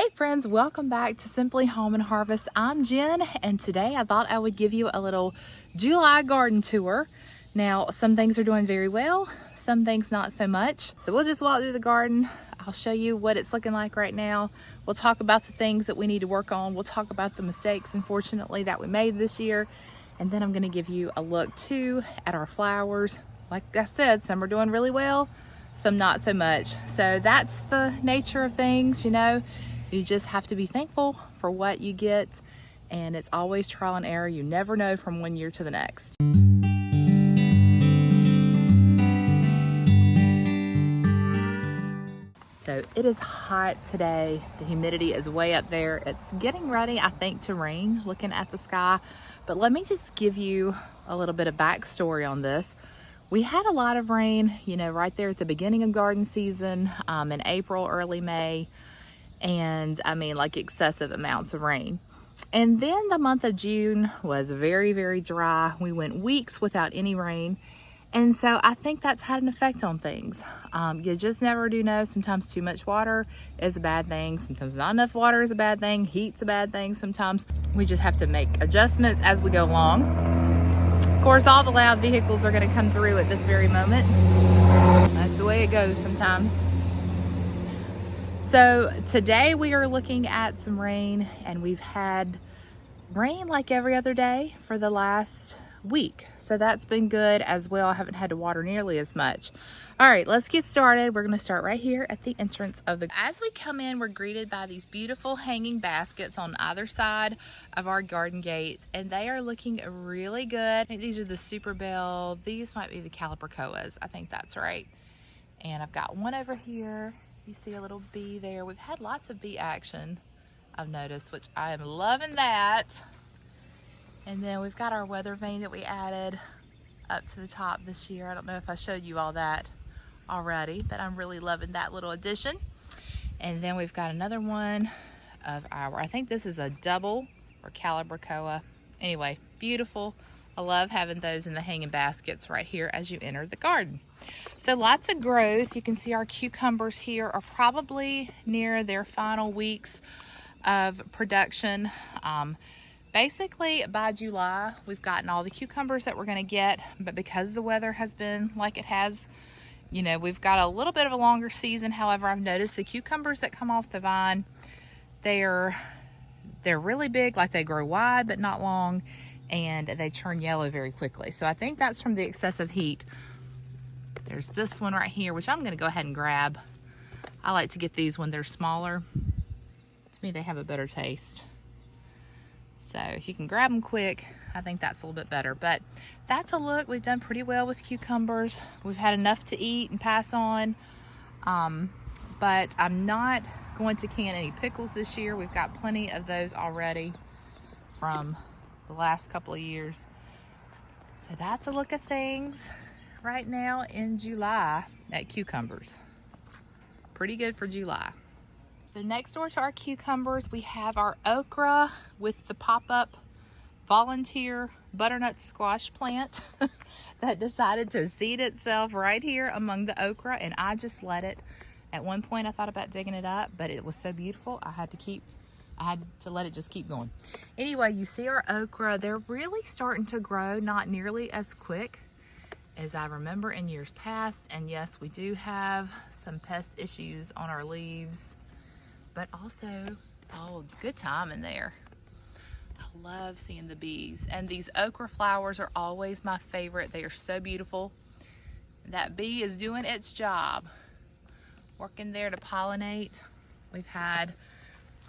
Hey friends, welcome back to Simply Home and Harvest. I'm Jen, and today I thought I would give you a little July garden tour. Now, some things are doing very well, some things not so much. So we'll just walk through the garden. I'll show you what it's looking like right now. We'll talk about the things that we need to work on. We'll talk about the mistakes, unfortunately, that we made this year. And then I'm gonna give you a look too at our flowers. Like I said, some are doing really well, some not so much. So that's the nature of things, you know. You just have to be thankful for what you get, and it's always trial and error. You never know from one year to the next. So it is hot today. The humidity is way up there. It's getting ready, I think, to rain, looking at the sky. But let me just give you a little bit of backstory on this. We had a lot of rain, you know, right there at the beginning of garden season, in April, early May. And I mean, like, excessive amounts of rain. And then the month of June was very, very dry. We went weeks without any rain. And so I think that's had an effect on things. You just never do know. Sometimes too much water is a bad thing. Sometimes not enough water is a bad thing. Heat's a bad thing. Sometimes we just have to make adjustments as we go along. Of course, all the loud vehicles are going to come through at this very moment. That's the way it goes sometimes. So today we are looking at some rain, and we've had rain like every other day for the last week. So that's been good as well. I haven't had to water nearly as much. All right, let's get started. We're gonna start right here at the entrance of the... As we come in, we're greeted by these beautiful hanging baskets on either side of our garden gates, and they are looking really good. I think these are the Super Bell. These might be the Calibrachoas. I think that's right. And I've got one over here. You see a little bee there. We've had lots of bee action, I've noticed, which I am loving that. And then we've got our weather vane that we added up to the top this year. I don't know if I showed you all that already, but I'm really loving that little addition. And then we've got another one of our, I think this is a double or Calibrachoa. Anyway, beautiful. I love having those in the hanging baskets right here as you enter the garden. So lots of growth. You can see our cucumbers here are probably near their final weeks of production. Basically by July, we've gotten all the cucumbers that we're gonna get, but because the weather has been like it has, you know, we've got a little bit of a longer season. However, I've noticed the cucumbers that come off the vine, they're really big, like they grow wide but not long, and they turn yellow very quickly. So I think that's from the excessive heat. There's this one right here, which I'm gonna go ahead and grab. I like to get these when they're smaller. To me, they have a better taste. So if you can grab them quick, I think that's a little bit better. But that's a look. We've done pretty well with cucumbers. We've had enough to eat and pass on. But I'm not going to can any pickles this year. We've got plenty of those already from the last couple of years. So that's a look at things right now in July at cucumbers. Pretty good for July. So next door to our cucumbers, we have our okra with the pop-up volunteer butternut squash plant that decided to seed itself right here among the okra, and I just let it. At one point I thought about digging it up, but it was so beautiful I had to let it just keep going. Anyway, you see our okra, they're really starting to grow, not nearly as quick as I remember in years past. And yes, we do have some pest issues on our leaves, but also, oh, good time in there. I love seeing the bees, and these okra flowers are always my favorite. They are so beautiful. That bee is doing its job, working there to pollinate. We've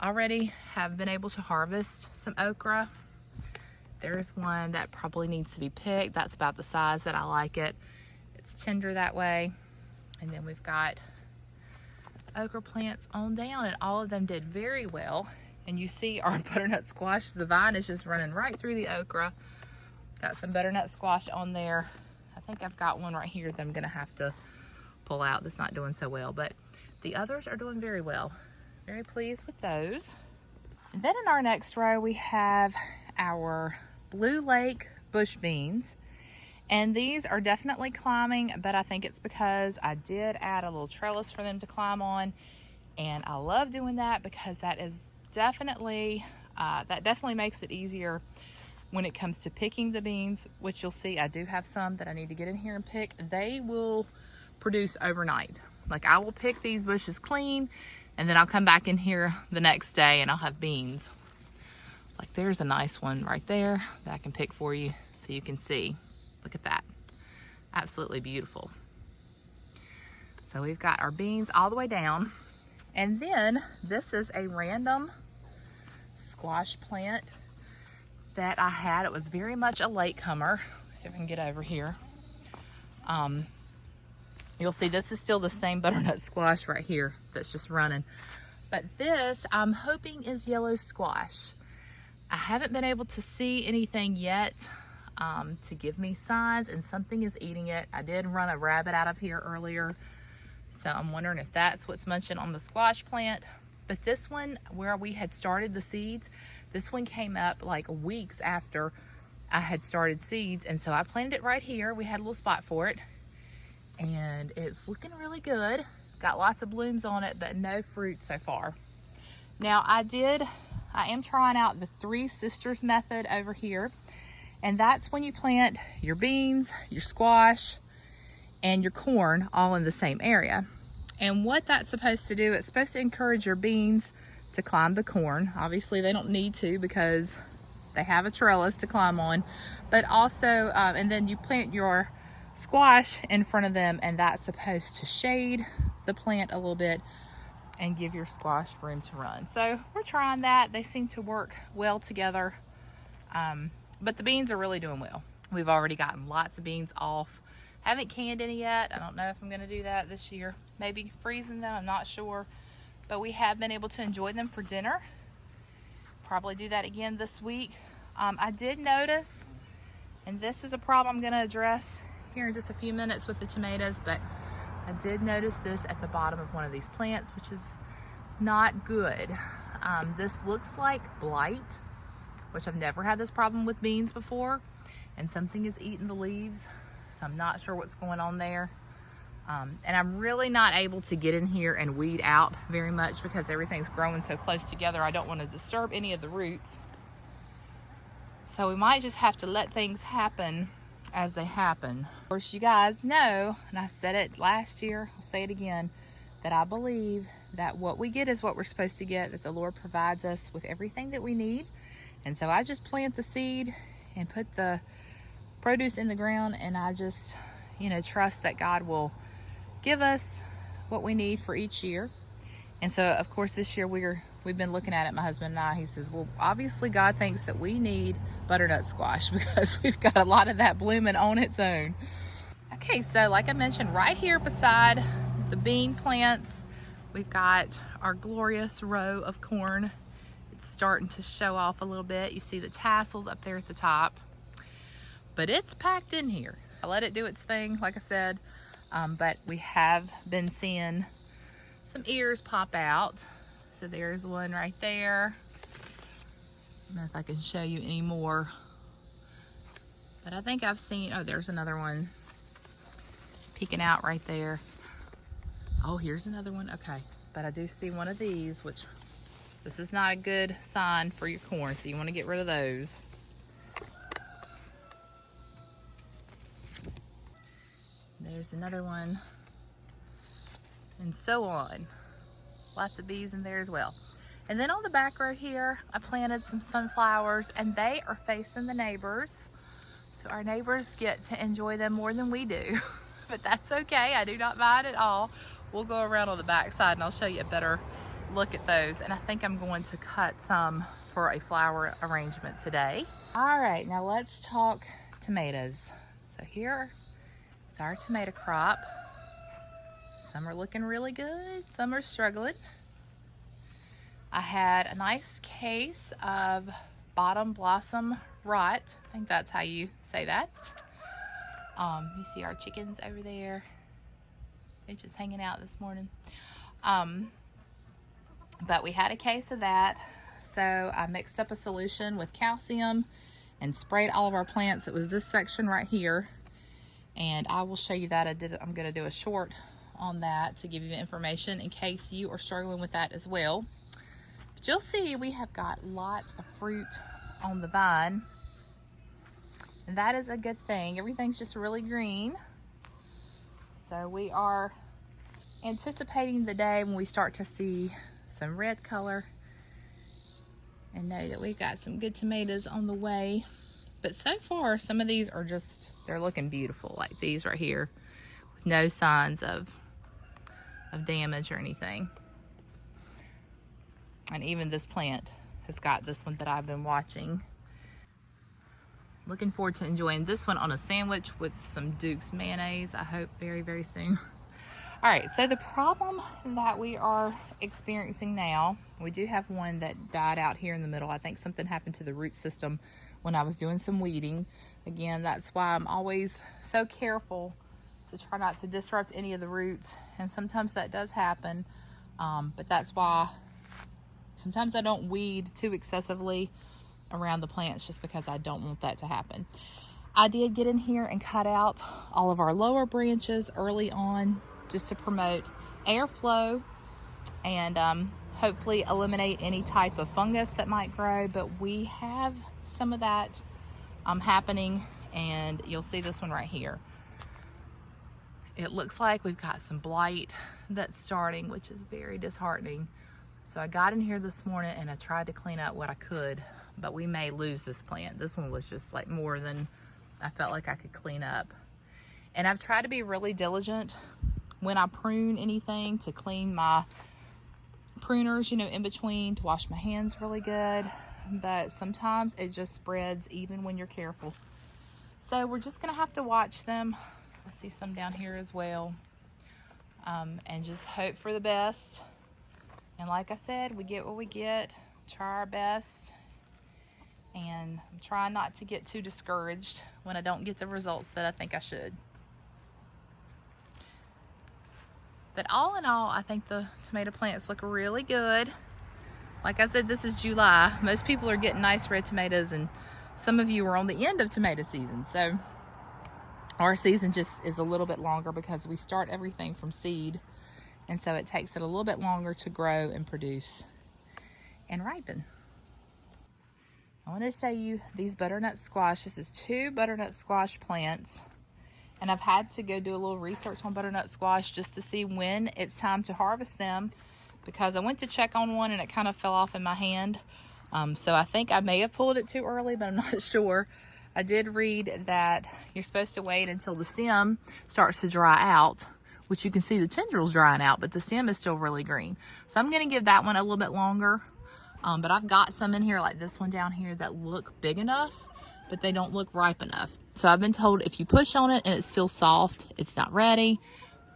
already have been able to harvest some okra. There's one that probably needs to be picked. That's about the size that I like it. It's tender that way. And then we've got okra plants on down, and all of them did very well. And you see our butternut squash, the vine is just running right through the okra. Got some butternut squash on there. I think I've got one right here that I'm gonna have to pull out that's not doing so well, but the others are doing very well. Very pleased with those. And then in our next row, we have our Blue Lake bush beans. And these are definitely climbing, but I think it's because I did add a little trellis for them to climb on. And I love doing that because that is definitely, that definitely makes it easier when it comes to picking the beans, which you'll see I do have some that I need to get in here and pick. They will produce overnight. Like, I will pick these bushes clean, and then I'll come back in here the next day and I'll have beans. Like, there's a nice one right there that I can pick for you so you can see. Look at that. Absolutely beautiful. So we've got our beans all the way down. And then this is a random squash plant that I had. It was very much a latecomer. Let's see if I can get over here. You'll see this is still the same butternut squash right here that's just running. But this, I'm hoping, is yellow squash. I haven't been able to see anything yet to give me size, and something is eating it. I did run a rabbit out of here earlier, so I'm wondering if that's what's munching on the squash plant. But this one, where we had started the seeds, this one came up like weeks after I had started seeds, and so I planted it right here. We had a little spot for it, and it's looking really good. Got lots of blooms on it, but no fruit so far. Now, I am trying out the Three Sisters method over here, and that's when you plant your beans, your squash, and your corn all in the same area. And what that's supposed to do, it's supposed to encourage your beans to climb the corn. Obviously, they don't need to because they have a trellis to climb on, but also, and then you plant your squash in front of them, and that's supposed to shade the plant a little bit and give your squash room to run. So we're trying that. They seem to work well together, but the beans are really doing well. We've already gotten lots of beans off. Haven't canned any yet. I don't know if I'm going to do that this year. Maybe freezing them, I'm not sure. But we have been able to enjoy them for dinner. Probably do that again this week. I did notice, and this is a problem I'm going to address here in just a few minutes with the tomatoes, but I did notice this at the bottom of one of these plants, which is not good. This looks like blight, which I've never had this problem with beans before, and something is eating the leaves, so I'm not sure what's going on there. And I'm really not able to get in here and weed out very much because everything's growing so close together. I don't want to disturb any of the roots. So we might just have to let things happen as they happen. Of course, you guys know, and I said it last year, I'll say it again, that I believe that what we get is what we're supposed to get, that the Lord provides us with everything that we need. And so I just plant the seed and put the produce in the ground, and I just, trust that God will give us what we need for each year. And so, of course, this year we've been looking at it, my husband and I. He says, well, obviously God thinks that we need butternut squash because we've got a lot of that blooming on its own. Okay, so like I mentioned, right here beside the bean plants, we've got our glorious row of corn. It's starting to show off a little bit. You see the tassels up there at the top, but it's packed in here. I let it do its thing, like I said, but we have been seeing some ears pop out. So there's one right there. I don't know if I can show you any more, but I think I've seen, oh, there's another one peeking out right there. Oh, here's another one. Okay, but I do see one of these, which this is not a good sign for your corn, so you want to get rid of those. There's another one, and so on. Lots of bees in there as well. And then on the back row here, I planted some sunflowers, and they are facing the neighbors. So our neighbors get to enjoy them more than we do. But that's okay, I do not mind at all. We'll go around on the back side and I'll show you a better look at those. And I think I'm going to cut some for a flower arrangement today. All right, now let's talk tomatoes. So here is our tomato crop. Some are looking really good, some are struggling. I had a nice case of bottom blossom rot. I think that's how you say that. You see our chickens over there. They're just hanging out this morning. But we had a case of that. So I mixed up a solution with calcium and sprayed all of our plants. It was this section right here. And I will show you that. I'm going to do a short on that to give you information in case you are struggling with that as well. But you'll see we have got lots of fruit on the vine, and that is a good thing. Everything's just really green. So we are anticipating the day when we start to see some red color and know that we've got some good tomatoes on the way. But so far, some of these are just, they're looking beautiful, like these right here, with no signs of damage or anything. And even this plant has got this one that I've been watching. Looking forward to enjoying this one on a sandwich with some Duke's mayonnaise, I hope very, very soon. All right, so the problem that we are experiencing now, we do have one that died out here in the middle. I think something happened to the root system when I was doing some weeding. Again, that's why I'm always so careful to try not to disrupt any of the roots. And sometimes that does happen, but that's why sometimes I don't weed too excessively around the plants, just because I don't want that to happen. I did get in here and cut out all of our lower branches early on, just to promote airflow and hopefully eliminate any type of fungus that might grow. But we have some of that happening, and you'll see this one right here. It looks like we've got some blight that's starting, which is very disheartening. So I got in here this morning and I tried to clean up what I could, but we may lose this plant. This one was just like more than I felt like I could clean up. And I've tried to be really diligent when I prune anything to clean my pruners, you know, in between, to wash my hands really good. But sometimes it just spreads even when you're careful. So we're just gonna have to watch them. I see some down here as well. And just hope for the best. And like I said, we get what we get, try our best. And I'm trying not to get too discouraged when I don't get the results that I think I should. But all in all, I think the tomato plants look really good. Like I said, this is July. Most people are getting nice red tomatoes, and some of you are on the end of tomato season. So our season just is a little bit longer because we start everything from seed. And so it takes it a little bit longer to grow and produce and ripen. I want to show you these butternut squash. This is 2 butternut squash plants. And I've had to go do a little research on butternut squash just to see when it's time to harvest them, because I went to check on one and it kind of fell off in my hand. So I think I may have pulled it too early, but I'm not sure. I did read that you're supposed to wait until the stem starts to dry out, which you can see the tendrils drying out, but the stem is still really green. So I'm going to give that one a little bit longer. But I've got some in here like this one down here that look big enough, but they don't look ripe enough. So I've been told if you push on it and it's still soft, it's not ready.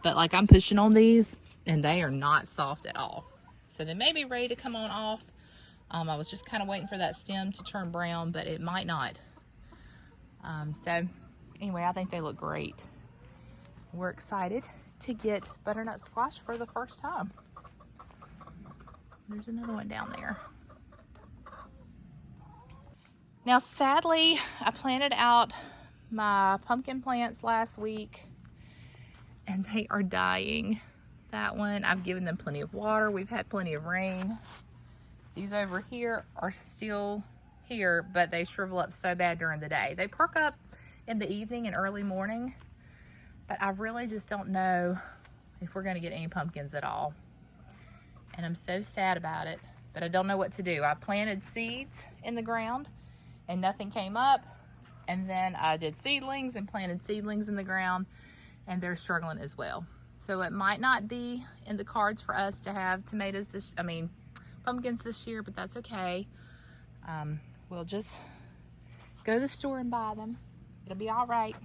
But like I'm pushing on these and they are not soft at all. So they may be ready to come on off. I was just kind of waiting for that stem to turn brown, but it might not. So anyway, I think they look great. We're excited to get butternut squash for the first time. There's another one down there. Now, sadly, I planted out my pumpkin plants last week and they are dying. That one, I've given them plenty of water. We've had plenty of rain. These over here are still here, but they shrivel up so bad during the day. They perk up in the evening and early morning, but I really just don't know if we're gonna get any pumpkins at all. And I'm so sad about it, but I don't know what to do. I planted seeds in the ground and nothing came up. And then I did seedlings and planted seedlings in the ground, and they're struggling as well. So it might not be in the cards for us to have pumpkins this year, but that's okay. We'll just go to the store and buy them. It'll be all right.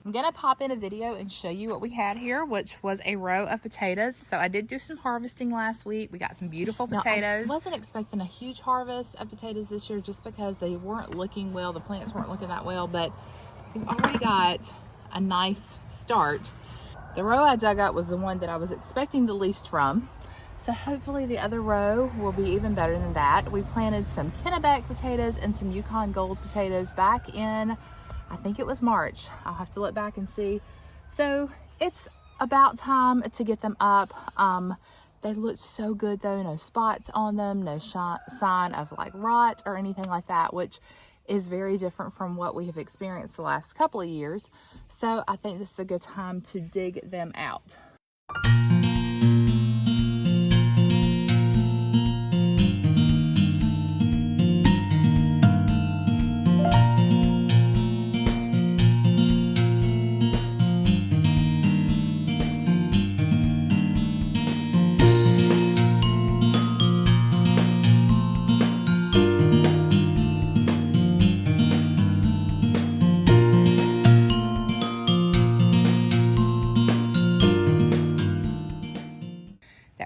I'm gonna pop in a video and show you what we had here, which was a row of potatoes. So I did do some harvesting last week. We got some beautiful potatoes. Now, I wasn't expecting a huge harvest of potatoes this year just because they weren't looking well. The plants weren't looking that well, but we've already got a nice start. The row I dug up was the one that I was expecting the least from. So hopefully the other row will be even better than that. We planted some Kennebec potatoes and some Yukon Gold potatoes back in, I think it was March. I'll have to look back and see. So it's about time to get them up. They look so good though, no spots on them, no sign of like rot or anything like that, which is very different from what we have experienced the last couple of years. So I think this is a good time to dig them out.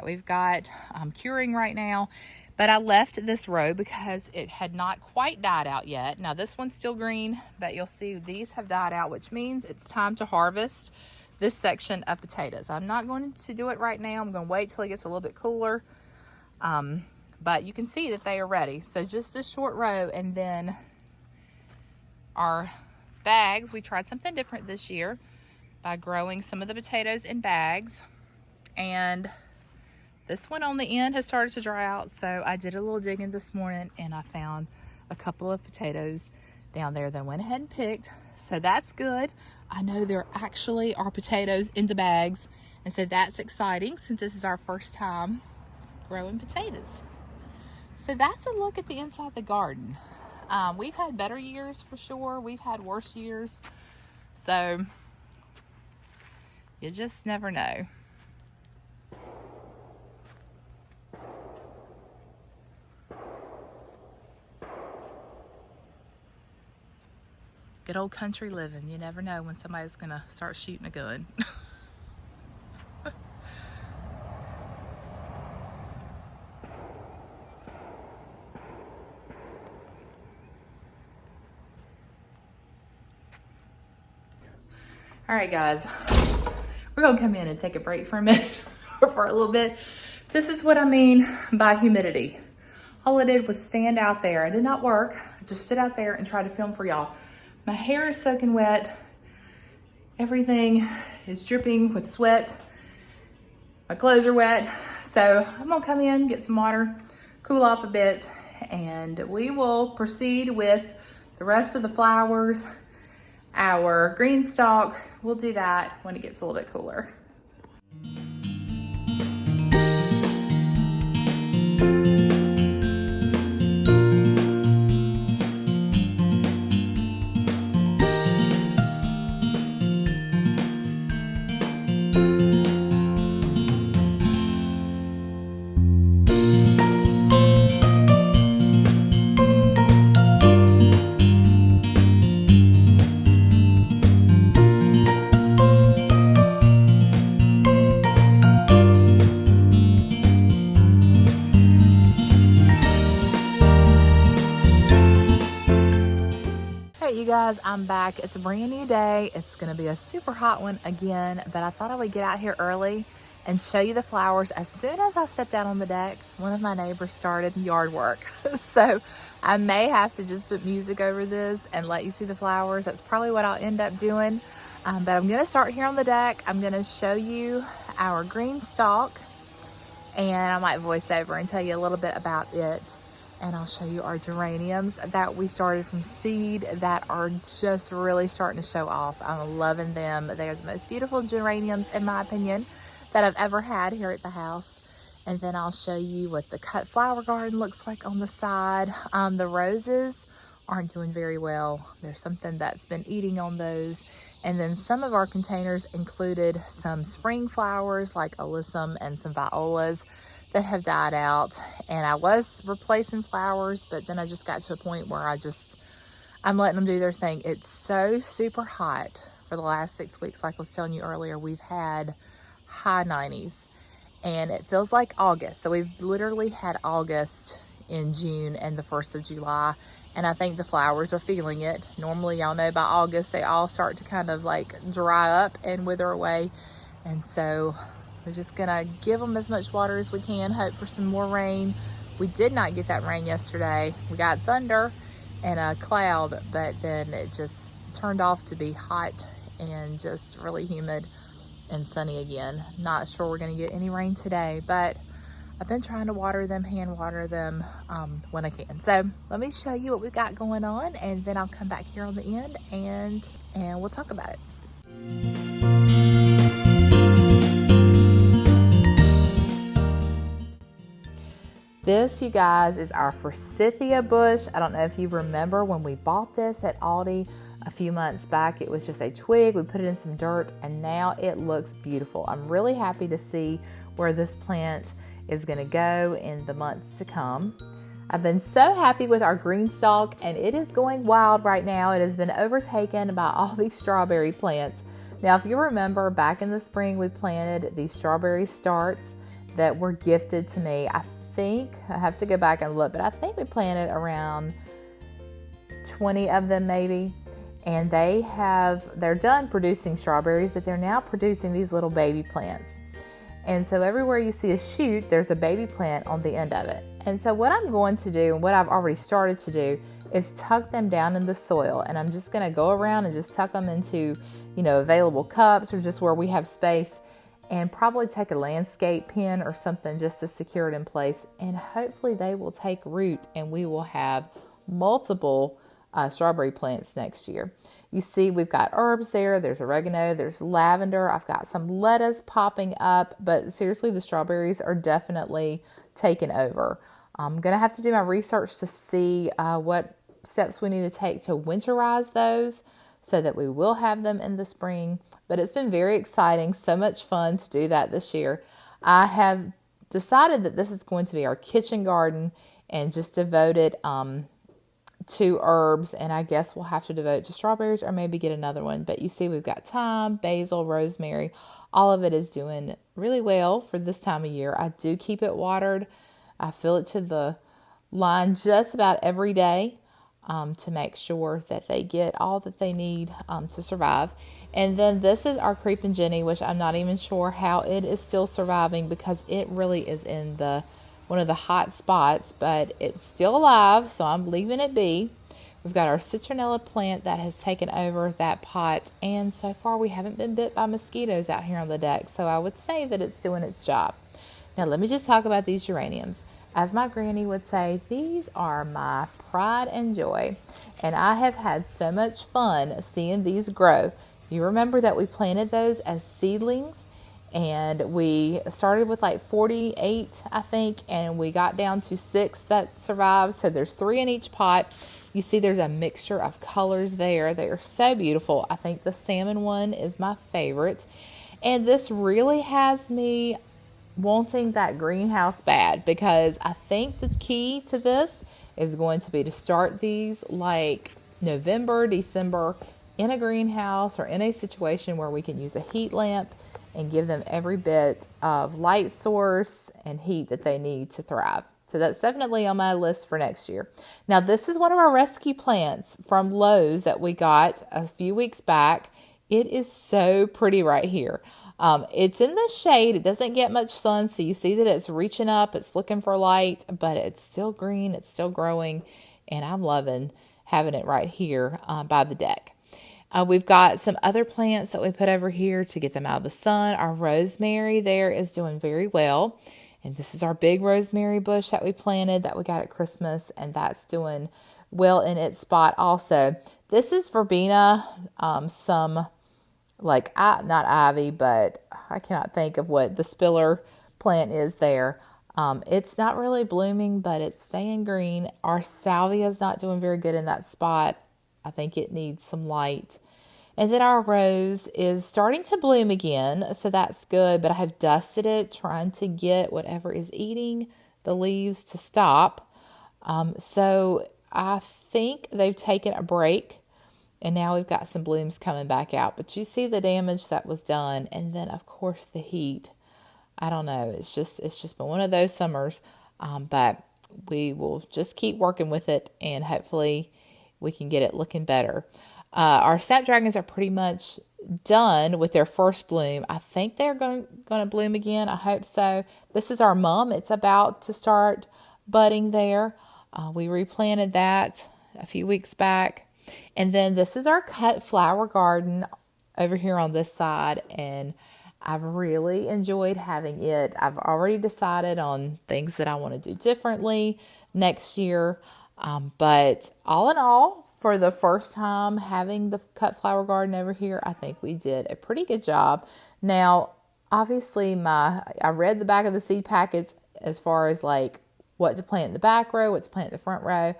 We've got curing right now, but I left this row because it had not quite died out yet. Now this one's still green, but you'll see these have died out, which means it's time to harvest this section of potatoes. I'm not going to do it right now. I'm going to wait till it gets a little bit cooler, but you can see that they are ready. So just this short row, and then our bags. We tried something different this year by growing some of the potatoes in bags, and this one on the end has started to dry out, so I did a little digging this morning and I found a couple of potatoes down there that I went ahead and picked. So that's good. I know there actually are potatoes in the bags, and so that's exciting since this is our first time growing potatoes. So that's a look at the inside of the garden. We've had better years for sure. We've had worse years. So you just never know. Good old country living. You never know when somebody's gonna start shooting a gun. All right, guys, we're gonna come in and take a break for a minute or for a little bit. This is what I mean by humidity. All I did was stand out there. It did not work. I just stood out there and tried to film for y'all. My hair is soaking wet. Everything is dripping with sweat. My clothes are wet. So I'm gonna come in, get some water, cool off a bit, and we will proceed with the rest of the flowers. Our green stalk, we'll do that when it gets a little bit cooler. You guys, I'm back. It's a brand new day. It's gonna be a super hot one again, but I thought I would get out here early and show you the flowers. As soon as I stepped out on the deck, one of my neighbors started yard work. So I may have to just put music over this and let you see the flowers. That's probably what I'll end up doing. But I'm gonna start here on the deck. I'm gonna show you our green stalk, and I might voice over and tell you a little bit about it. And I'll show you our geraniums that we started from seed that are just really starting to show off. I'm loving them. They are the most beautiful geraniums, in my opinion, that I've ever had here at the house. And then I'll show you what the cut flower garden looks like on the side. The roses aren't doing very well. There's something that's been eating on those. And then some of our containers included some spring flowers like alyssum and some violas that have died out, and I was replacing flowers, but then I just got to a point where I'm letting them do their thing. It's so super hot for the last 6 weeks. Like I was telling you earlier, we've had high 90s, and it feels like August. So we've literally had August in June and the 1st of July, and I think the flowers are feeling it. Normally, y'all know by August, they all start to kind of like dry up and wither away, and so we're just gonna give them as much water as we can, hope for some more rain. We did not get that rain yesterday. We got thunder and a cloud, but then it just turned off to be hot and just really humid. and sunny again. Not sure we're going to get any rain today, but I've been trying to water them, hand water them when I can. So let me show you what we've got going on, and then I'll come back here on the end and we'll talk about it. This, you guys, is our forsythia bush. I don't know if you remember when we bought this at Aldi a few months back. It was just a twig. We put it in some dirt, and now it looks beautiful. I'm really happy to see where this plant is going to go in the months to come. I've been so happy with our green stalk, and it is going wild right now. It has been overtaken by all these strawberry plants. Now, if you remember, back in the spring, we planted these strawberry starts that were gifted to me. I have to go back and look, but I think we planted around 20 of them maybe. And they're done producing strawberries, but they're now producing these little baby plants. And so everywhere you see a shoot, there's a baby plant on the end of it. And so what I'm going to do, and what I've already started to do, is tuck them down in the soil. And I'm just going to go around and just tuck them into, available cups or just where we have space, and probably take a landscape pin or something just to secure it in place. And hopefully they will take root and we will have multiple strawberry plants next year. You see we've got herbs there. There's oregano, there's lavender. I've got some lettuce popping up, but seriously, the strawberries are definitely taken over. I'm going to have to do my research to see what steps we need to take to winterize those so that we will have them in the spring. But it's been very exciting, so much fun to do that this year. I have decided that this is going to be our kitchen garden and just devote it to herbs, and I guess we'll have to devote it to strawberries or maybe get another one. But you see we've got thyme, basil, rosemary. All of it is doing really well for this time of year. I do keep it watered. I fill it to the line just about every day to make sure that they get all that they need to survive. And then this is our Creepin' Jenny, which I'm not even sure how it is still surviving because it really is in one of the hot spots, but it's still alive, so I'm leaving it be. We've got our citronella plant that has taken over that pot, and so far we haven't been bit by mosquitoes out here on the deck, so I would say that it's doing its job. Now let me just talk about these geraniums. As my granny would say, these are my pride and joy, and I have had so much fun seeing these grow. You remember that we planted those as seedlings, and we started with like 48, I think, and we got down to 6 that survived. So there's 3 in each pot. You see there's a mixture of colors there. They are so beautiful. I think the salmon one is my favorite. And this really has me wanting that greenhouse bad, because I think the key to this is going to be to start these like November, December in a greenhouse or in a situation where we can use a heat lamp and give them every bit of light source and heat that they need to thrive. So that's definitely on my list for next year. Now, this is one of our rescue plants from Lowe's that we got a few weeks back. It is so pretty right here. It's in the shade. It doesn't get much sun, so you see that it's reaching up. It's looking for light, but it's still green. It's still growing, and I'm loving having it right here by the deck. We've got some other plants that we put over here to get them out of the sun. Our rosemary there is doing very well. And this is our big rosemary bush that we planted that we got at Christmas, and that's doing well in its spot also. This is verbena, some not ivy, but I cannot think of what the spiller plant is there. It's not really blooming, but it's staying green. Our salvia is not doing very good in that spot. I think it needs some light. And then our rose is starting to bloom again, so that's good, but I have dusted it, trying to get whatever is eating the leaves to stop. So I think they've taken a break, and now we've got some blooms coming back out. But you see the damage that was done, and then, of course, the heat. I don't know. It's just been one of those summers, but we will just keep working with it, and hopefully we can get it looking better. Our snapdragons are pretty much done with their first bloom. I think they're going to bloom again. I hope so. This is our mum. It's about to start budding there. We replanted that a few weeks back. And then this is our cut flower garden over here on this side. And I've really enjoyed having it. I've already decided on things that I want to do differently next year. But all in all, for the first time having the cut flower garden over here, I think we did a pretty good job. Now, obviously, I read the back of the seed packets as far as like what to plant in the back row, what to plant in the front row.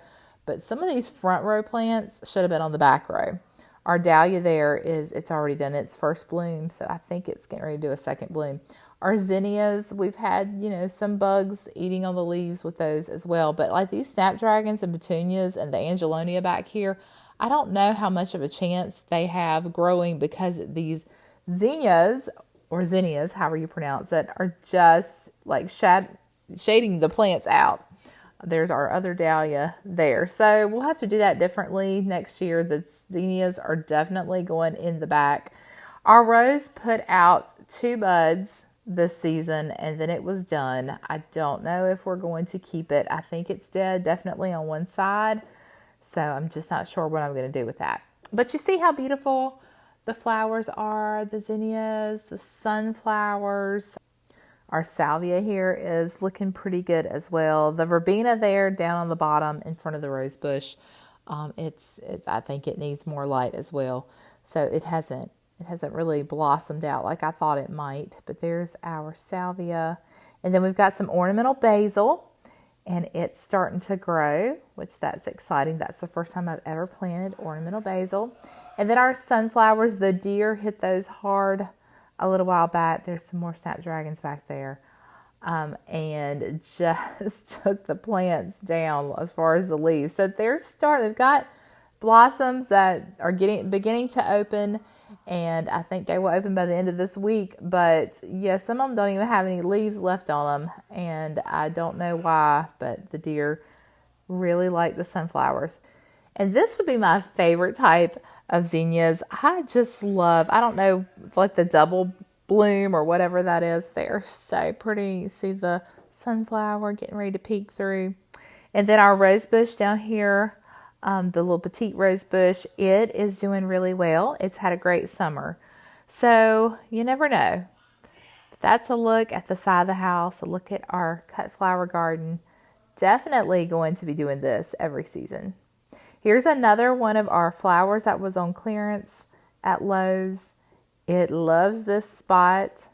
But some of these front row plants should have been on the back row. Our dahlia there it's already done its first bloom, so I think it's getting ready to do a second bloom. Our zinnias, we've had, some bugs eating on the leaves with those as well. But like these snapdragons and petunias and the angelonia back here, I don't know how much of a chance they have growing because these zinnias, or zinnias, however you pronounce it, are just like shading the plants out. There's our other dahlia there. So we'll have to do that differently next year. The zinnias are definitely going in the back. Our rose put out 2 buds this season and then it was done. I don't know if we're going to keep it. I think it's dead, definitely on one side. So I'm just not sure what I'm going to do with that. But you see how beautiful the flowers are, the zinnias, the sunflowers. Our salvia here is looking pretty good as well. The verbena there down on the bottom in front of the rose bush, I think it needs more light as well. So it hasn't really blossomed out like I thought it might. But there's our salvia. And then we've got some ornamental basil, and it's starting to grow, which that's exciting. That's the first time I've ever planted ornamental basil. And then our sunflowers, the deer hit those hard a little while back. There's some more snapdragons back there. And just took the plants down as far as the leaves. So they've got blossoms that are beginning to open, and I think they will open by the end of this week. But yeah, some of them don't even have any leaves left on them, and I don't know why, but the deer really like the sunflowers. And this would be my favorite type of zinnias. I just love, I don't know, like the double bloom or whatever that is. They are so pretty. You see the sunflower getting ready to peek through. And then our rose bush down here, the little petite rose bush, it is doing really well. It's had a great summer. So you never know. That's a look at the side of the house, a look at our cut flower garden. Definitely going to be doing this every season. Here's another one of our flowers that was on clearance at Lowe's. It loves this spot,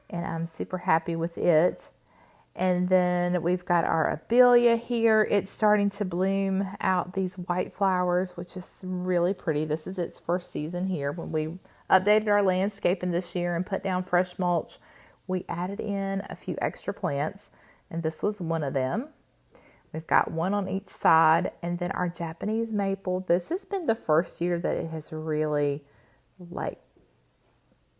and I'm super happy with it. And then we've got our abelia here. It's starting to bloom out these white flowers, which is really pretty. This is its first season here. When we updated our landscaping this year and put down fresh mulch, we added in a few extra plants, and this was one of them. We've got one on each side. And then our Japanese maple. This has been the first year that it has really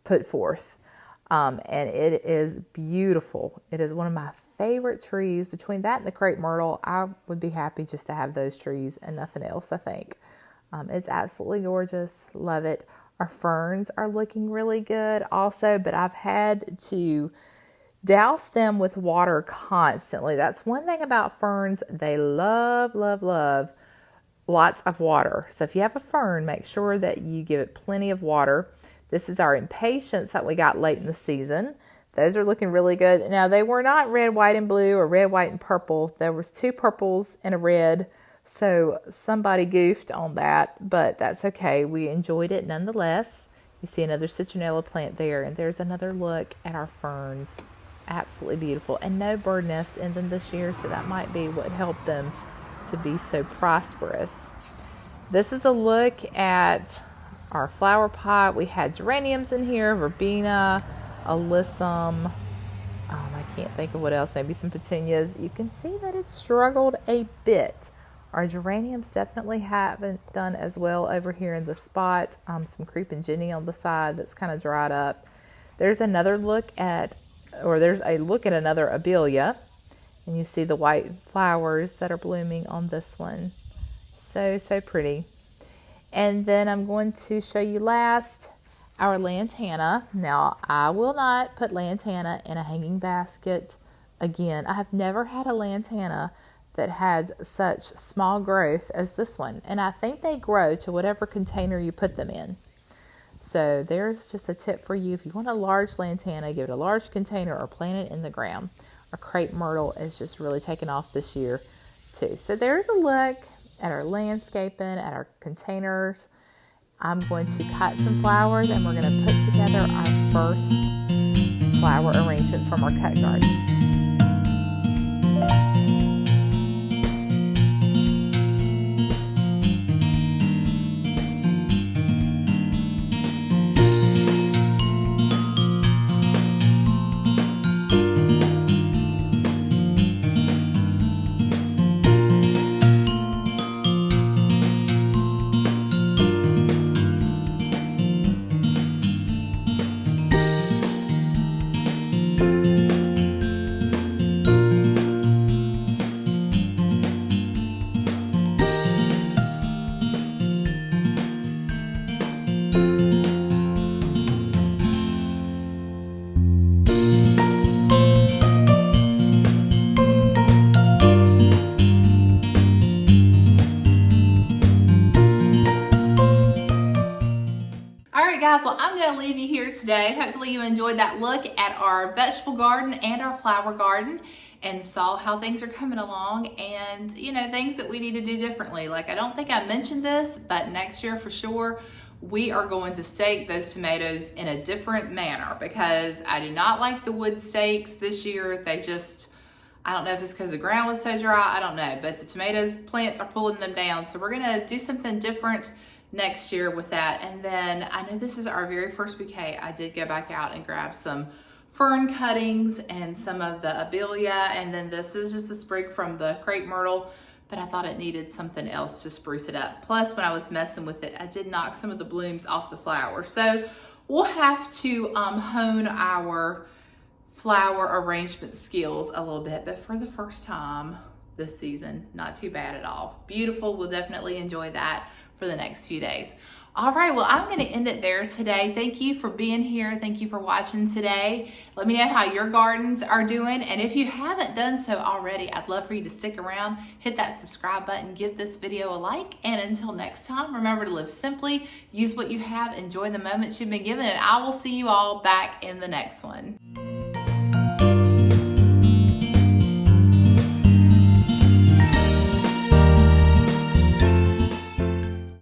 put forth. And it is beautiful. It is one of my favorite trees. Between that and the crepe myrtle, I would be happy just to have those trees and nothing else, I think. It's absolutely gorgeous. Love it. Our ferns are looking really good also, but I've had to douse them with water constantly. That's one thing about ferns. They love, love, love lots of water. So if you have a fern, make sure that you give it plenty of water. This is our impatiens that we got late in the season. Those are looking really good. Now, they were not red, white, and blue or red, white, and purple. There was 2 purples and a red. So somebody goofed on that, but that's okay. We enjoyed it nonetheless. You see another citronella plant there, and there's another look at our ferns. Absolutely beautiful. And no bird nest in them this year, so that might be what helped them to be so prosperous. This is a look at our flower pot. We had geraniums in here, verbena, alyssum. I can't think of what else. Maybe some petunias. You can see that it struggled a bit. Our geraniums definitely haven't done as well over here in the spot. Some creeping Jenny on the side that's kind of dried up. There's a look at another abelia, and you see the white flowers that are blooming on this one. So pretty. And then I'm going to show you last our lantana. Now, I will not put lantana in a hanging basket again. I have never had a lantana that had such small growth as this one. And I think they grow to whatever container you put them in. So there's just a tip for you. If you want a large lantana, give it a large container or plant it in the ground. Our crepe myrtle is just really taken off this year too. So there's a look at our landscaping, at our containers. I'm going to cut some flowers and we're going to put together our first flower arrangement from our cut garden. Guys, well, I'm going to leave you here today. Hopefully you enjoyed that look at our vegetable garden and our flower garden and saw how things are coming along and, you know, things that we need to do differently. Like, I don't think I mentioned this, but next year for sure, we are going to stake those tomatoes in a different manner because I do not like the wood stakes this year. They just, I don't know if it's because the ground was so dry, I don't know, but the tomatoes plants are pulling them down. So we're going to do something different next year with that. And then I know this is our very first bouquet. I did go back out and grab some fern cuttings and some of the abelia, and then this is just a sprig from the crepe myrtle, but I thought it needed something else to spruce it up. Plus, when I was messing with it, I did knock some of the blooms off the flower. So we'll have to hone our flower arrangement skills a little bit, but for the first time this season, not too bad at all. Beautiful. We'll definitely enjoy that for the next few days. All right, well, I'm going to end it there today. Thank you for being here. Thank you for watching today. Let me know how your gardens are doing. And if you haven't done so already, I'd love for you to stick around, hit that subscribe button, give this video a like. And until next time, remember to live simply, use what you have, enjoy the moments you've been given, and I will see you all back in the next one.